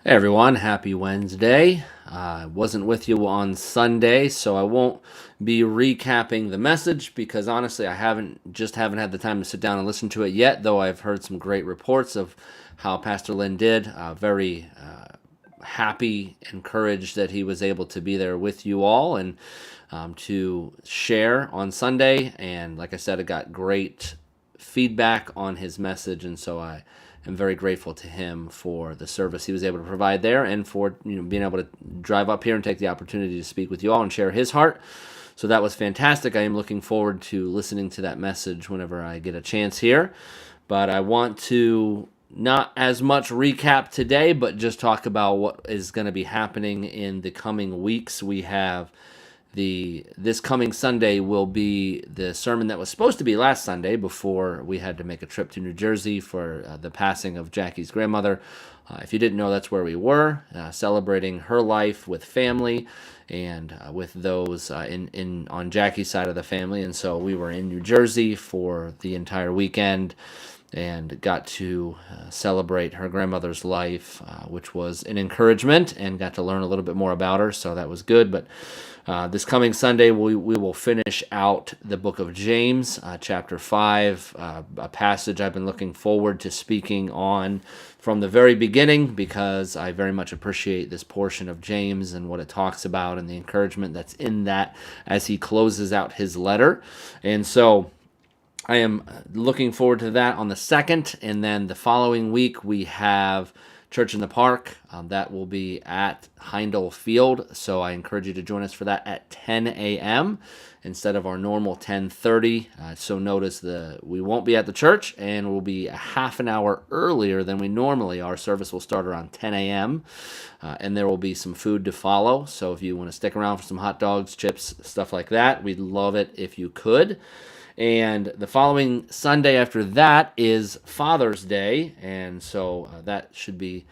Hey everyone, happy Wednesday. I wasn't with you on Sunday, so I won't be recapping the message because honestly, I haven't had the time to sit down and listen to it yet. Though I've heard some great reports of how Pastor Lynn did. Very happy, encouraged that he was able to be there with you all and to share on Sunday. And like I said, I got great feedback on his message, and so I am very grateful to him for the service he was able to provide there, and for being able to drive up here and take the opportunity to speak with you all and share his heart. So that was fantastic. I am looking forward to listening to that message whenever I get a chance here. But I want to not as much recap today, but just talk about what is going to be happening in the coming weeks. We have this coming Sunday will be the sermon that was supposed to be last Sunday before we had to make a trip to New Jersey for the passing of Jackie's grandmother. If you didn't know, that's where we were, celebrating her life with family and with those in on Jackie's side of the family. And so we were in New Jersey for the entire weekend and got to celebrate her grandmother's life, which was an encouragement, and got to learn a little bit more about her, so that was good. But this coming Sunday, we will finish out the book of James, chapter 5, a passage I've been looking forward to speaking on from the very beginning because I very much appreciate this portion of James and what it talks about and the encouragement that's in that as he closes out his letter. And so I am looking forward to that on the 2nd, and then the following week we have Church in the Park. That will be at Heindel Field, so I encourage you to join us for that at 10 a.m. instead of our normal 10:30. So notice we won't be at the church, and we'll be a half an hour earlier than we normally are. Service will start around 10 a.m., and there will be some food to follow. So if you want to stick around for some hot dogs, chips, stuff like that, we'd love it if you could. And the following Sunday after that is Father's Day, and so that should be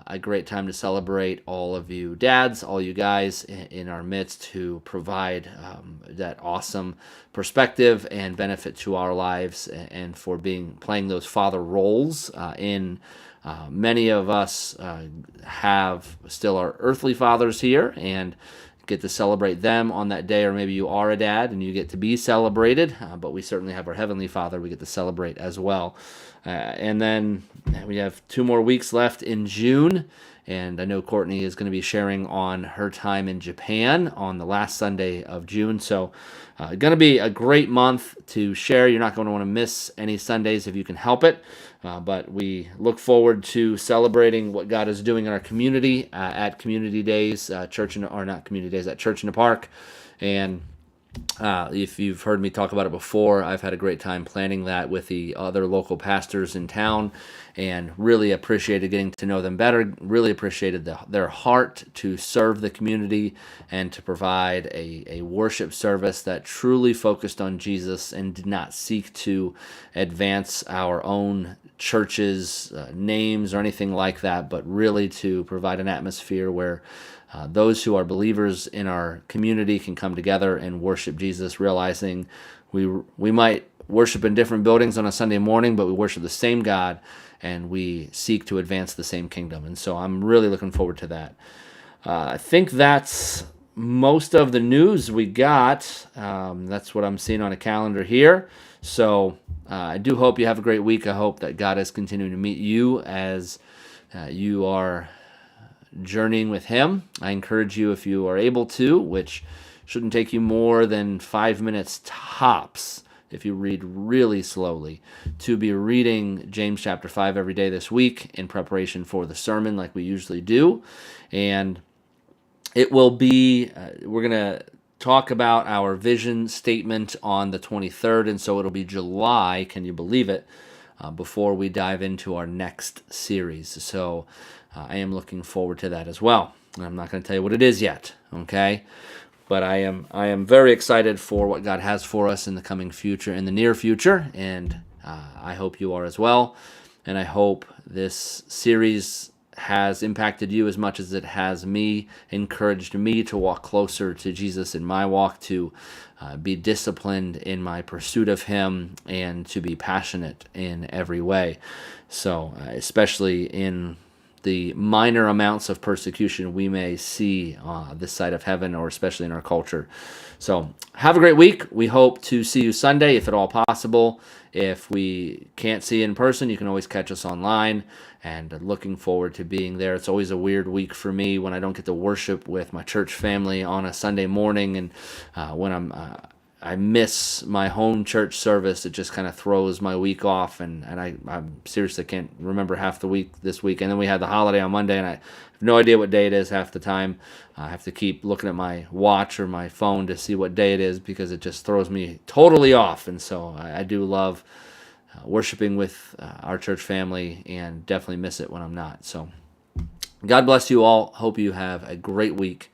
a great time to celebrate all of you dads, all you guys in our midst who provide that awesome perspective and benefit to our lives, and for playing those father roles in. Many of us have still our earthly fathers here, and get to celebrate them on that day, or maybe you are a dad and you get to be celebrated, but we certainly have our Heavenly Father we get to celebrate as well. And then we have 2 more weeks left in June, and I know Courtney is going to be sharing on her time in Japan on the last Sunday of June. So going to be a great month to share. You're not going to want to miss any Sundays if you can help it. But we look forward to celebrating what God is doing in our community at Community Days, at Church in the Park. And if you've heard me talk about it before, I've had a great time planning that with the other local pastors in town, and really appreciated getting to know them better. Really appreciated their heart to serve the community and to provide a worship service that truly focused on Jesus and did not seek to advance our own church's names or anything like that, but really to provide an atmosphere where those who are believers in our community can come together and worship Jesus, realizing we might worship in different buildings on a Sunday morning, but we worship the same God and we seek to advance the same kingdom. And so I'm really looking forward to that. I think that's most of the news we got. That's what I'm seeing on a calendar here. So I do hope you have a great week. I hope that God is continuing to meet you as you are journeying with Him. I encourage you, if you are able to, which shouldn't take you more than 5 minutes tops if you read really slowly, to be reading James chapter 5 every day this week in preparation for the sermon like we usually do. And it will be, we're going to talk about our vision statement on the 23rd, and so it'll be July, can you believe it, before we dive into our next series. So I am looking forward to that as well. I'm not going to tell you what it is yet, okay? But I am very excited for what God has for us in the coming future, in the near future, and I hope you are as well. And I hope this series has impacted you as much as it has me, encouraged me to walk closer to Jesus in my walk, to be disciplined in my pursuit of Him, and to be passionate in every way. So especially in the minor amounts of persecution we may see this side of heaven, or especially in our culture. So have a great week. We hope to see you Sunday, if at all possible. If we can't see you in person, you can always catch us online, and looking forward to being there. It's always a weird week for me when I don't get to worship with my church family on a Sunday morning, and when I miss my home church service, it just kind of throws my week off, and I seriously can't remember half the week this week. And then we had the holiday on Monday, and I have no idea what day it is half the time. I have to keep looking at my watch or my phone to see what day it is, because it just throws me totally off. And so I do love worshiping with our church family, and definitely miss it when I'm not. So God bless you all. Hope you have a great week.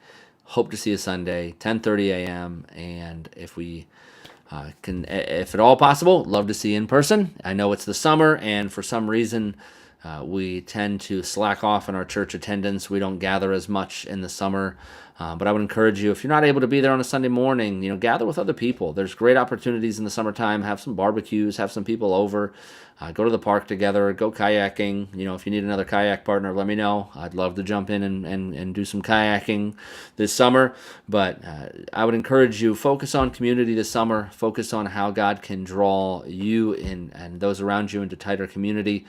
Hope to see you Sunday, 10:30 a.m. And if we can, if at all possible, love to see you in person. I know it's the summer, and for some reason, we tend to slack off in our church attendance. We don't gather as much in the summer. But I would encourage you, if you're not able to be there on a Sunday morning, gather with other people. There's great opportunities in the summertime. Have some barbecues, have some people over, go to the park together, go kayaking. If you need another kayak partner, let me know. I'd love to jump in and do some kayaking this summer. But I would encourage you, focus on community this summer. Focus on how God can draw you and those around you into tighter community,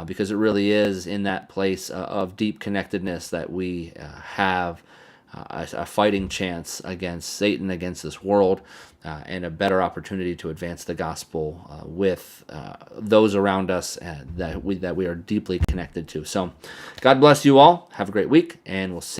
because it really is in that place of deep connectedness that we have a fighting chance against Satan, against this world, and a better opportunity to advance the gospel with those around us that we are deeply connected to. So God bless you all. Have a great week, and we'll see